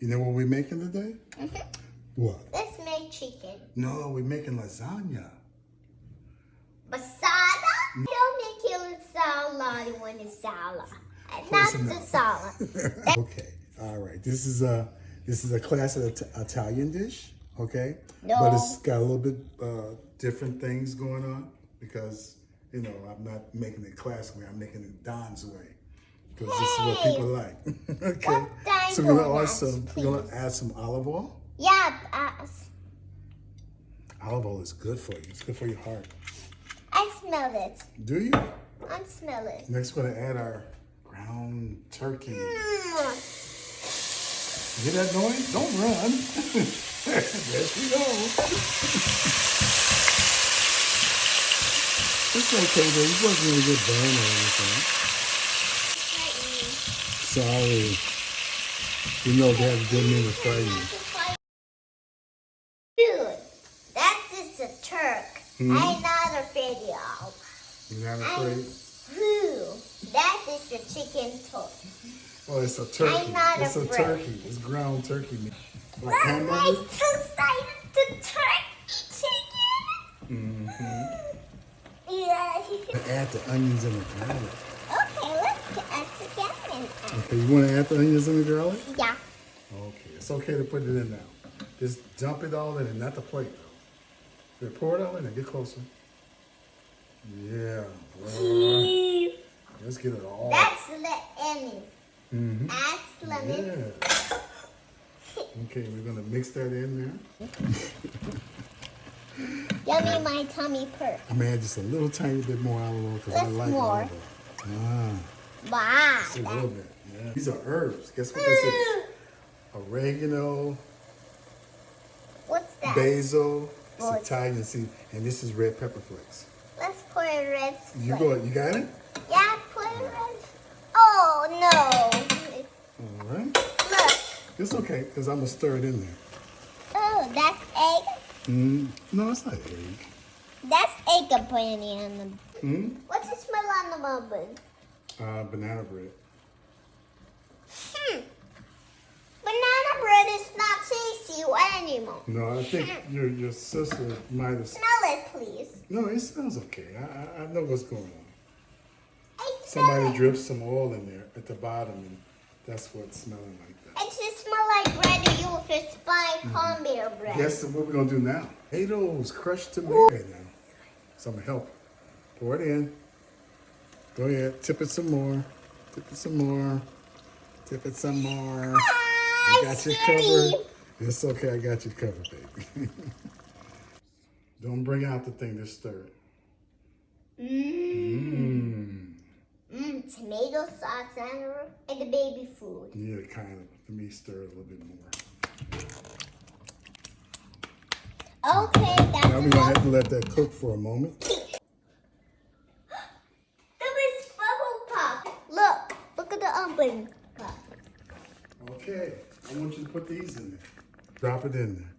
You know what we're making today? What? Let's make chicken. No, we're making lasagna. Masala? Don't make it lasagna when it's salad. Not the salad. Okay, all right. This is a classic Italian dish. Okay, No. But it's got a little bit different things going on because I'm not making it classically. I'm making it Don's way because this is what people like. Okay. So we're gonna add some olive oil. Yeah, Olive oil is good for you. It's good for your heart. I smell it. Do you? I smell it. Next, we're gonna add our ground turkey. You hear that noise? Don't run. There she goes. It's okay, though. You wasn't gonna get burned or anything. Sorry. You know that didn't mean to frighten you. Dude, that is a Turk. I'm not afraid of y'all. You're not afraid? That is a chicken toast. Oh, it's a turkey. I'm not It's a afraid. turkey. It's ground turkey meat. Like I'm hamburger? so excited to turkey chicken. Yeah. Add the onions and the garlic. Okay, let's add together. Okay, you want to add the onions and the garlic? Yeah. Okay, it's okay to put it in now. Just dump it all in and not the plate though. Here, pour it all in and get closer. Yeah. Let's get it all. That's lemon. That's lemon. Yeah. Okay, we're gonna mix that in there. Yummy, my tummy perk. I'm gonna add just a little tiny bit more olive oil because I Less like more. olive oil. Wow. Just a little bit. Yeah. These are herbs. Guess what this is? Oregano, What's that? basil, it's What? Italian seed, and this is red pepper flakes. Let's put a red. You got it? Yeah, put a red. Oh no! All right. Look. It's okay because I'm gonna stir it in there. Oh, that's egg. No, it's not egg. That's egg I'm putting in the. What's the smell on the muffin? Banana bread. Banana bread is not tasty anymore. No, I think your sister might have. Smell it, please. No, it smells okay. I know what's going on. I smell Somebody it. dripped some oil in there at the bottom, and that's what's smelling like that. It just smells like bread you use for spine cornmeal bread. Guess what we're gonna do now? Potatoes, crushed tomato now. So I'm gonna help. Pour it in. Go ahead, tip it some more. Tip it some more. Tip it some more. I got you covered. It's okay, I got you covered, baby. Don't bring out the thing, just stir it. Tomato sauce and the baby food. Yeah, kind of. Let me stir it a little bit more. Okay, that's Now we're gonna have to let that cook for a moment. There is bubble pop. Look at the oven pop. Okay, I want you to put these in there. Drop it in there.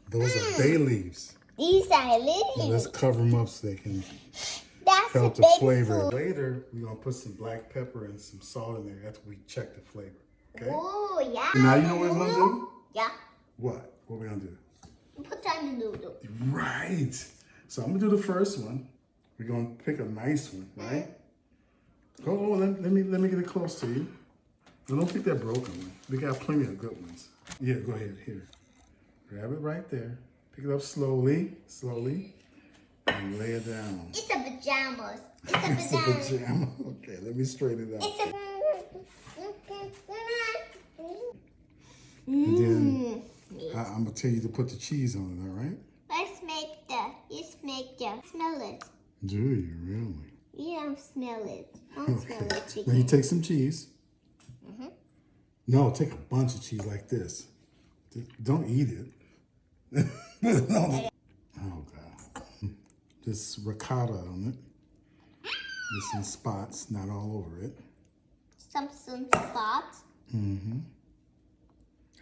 Those are bay leaves. These are Now leaves. let's cover them up so they can That's help the the baby flavor. food. Later, we're gonna put some black pepper and some salt in there after we check the flavor. Okay? Oh yeah. And now you know what we're gonna do? Yeah. What? What we gonna do? Put on the noodle. Right. So I'm gonna do the first one. We're gonna pick a nice one, right? Oh, let me get it close to you. No, don't pick that broken one. We got plenty of good ones. Yeah, go ahead. Here. Grab it right there. Pick it up slowly, and lay it down. It's a pajamas. It's a It's a pajamas. pajama. Okay, let me straighten it out. It's a. And then I'm gonna tell you to put the cheese on it, all right? Let's make the. Smell it. Do you really? Yeah, smell it. Don't smell it, Now chicken. you take some cheese. No, take a bunch of cheese like this. Don't eat it. No. Oh God. Just ricotta on it. With some spots, not all over it. Some spots.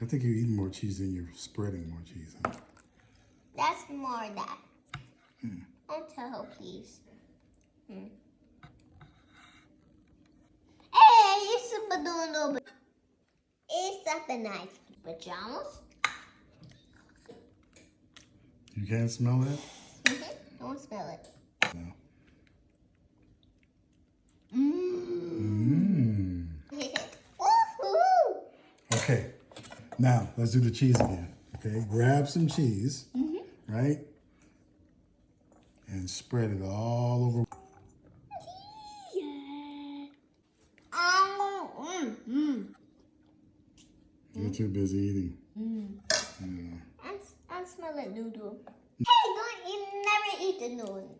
I think you're eating more cheese than you're spreading more cheese. Huh? That's more that. Don't tell her, please. Hey, it's a balloon. It's a nice. Pajamas? You can't smell that? Don't smell it. No. Mmm. Woohoo! Okay, now let's do the cheese again. Okay, grab some cheese, right? And spread it all over. Yeah. You're too busy eating. I smell a noodle. Hey, never eat the noodle.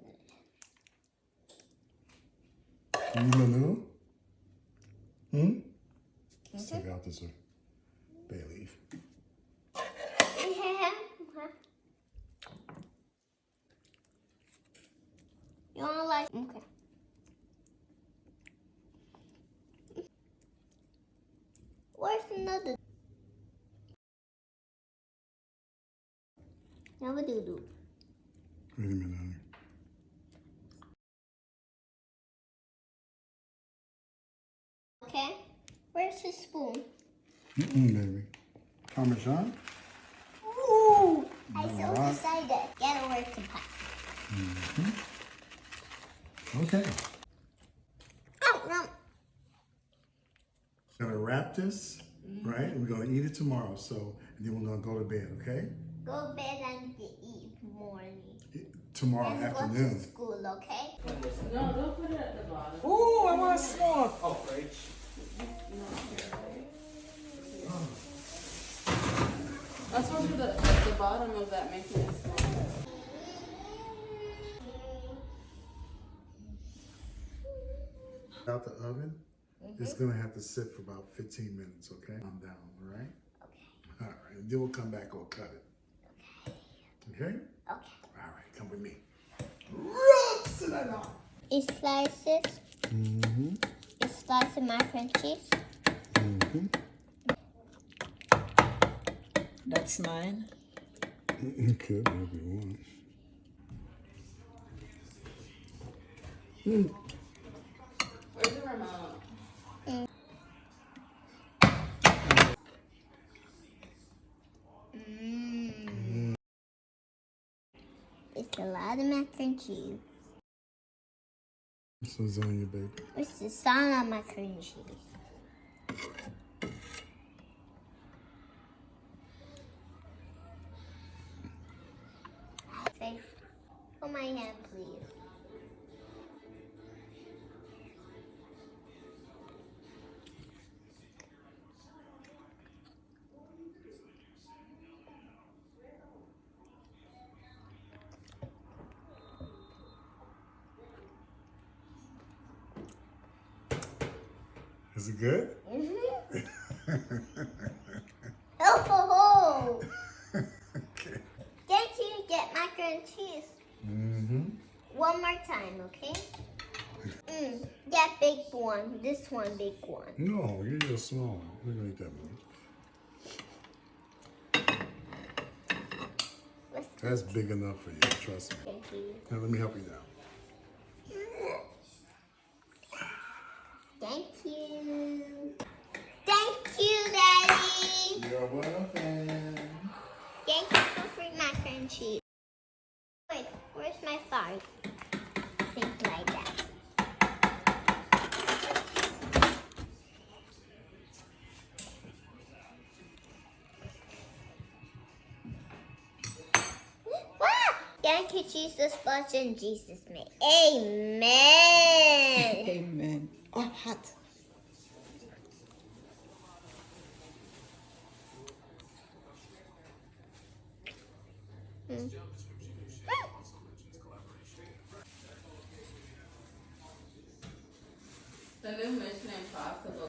You eat a noodle? Let's take out this bay leaf. Yeah. You don't like? Okay. Where's another? Never do. Wait a minute, honey. Okay. Where's the spoon? Baby. Parmesan? Ooh! I'm so Alright. excited. Get over to pie. Okay. Oh, no. Gonna wrap this, right? We're gonna eat it tomorrow. So, and then we're gonna go to bed, okay? Go to bed and eat morning. Tomorrow And go to afternoon. school, okay? No, don't put it at the bottom. Ooh, I want a smoke. Oh, great. That's supposed to be the bottom of that making it small. Out the oven. It's gonna have to sit for about 15 minutes, okay? I'm down, all right? Okay. All right, and then we'll come back, we'll cut it. Okay? Okay. All right, come with me. It slices. It slices macaroni and cheese. That's mine. You could if you want. Where's the remote? It's a lot of macaroni and cheese. It's lasagna, baby. It's the sound of macaroni and cheese. Safe. Hold my hand, please. Is it good? Oh, ho, ho. Okay. Get you get macaroni and cheese. One more time, okay? That big one. This one, big one. No, you're just small. We're gonna eat that one. That's big enough for you, trust me. Thank you. Now let me help you down. Thank you. Thank you, Daddy. You're welcome. Thank you for free macaroni and cheese. Wait, where's my fork? Things like that. Thank you, Jesus, for in Jesus' name. Amen. Amen. Oh, hot. The new Mission Impossible.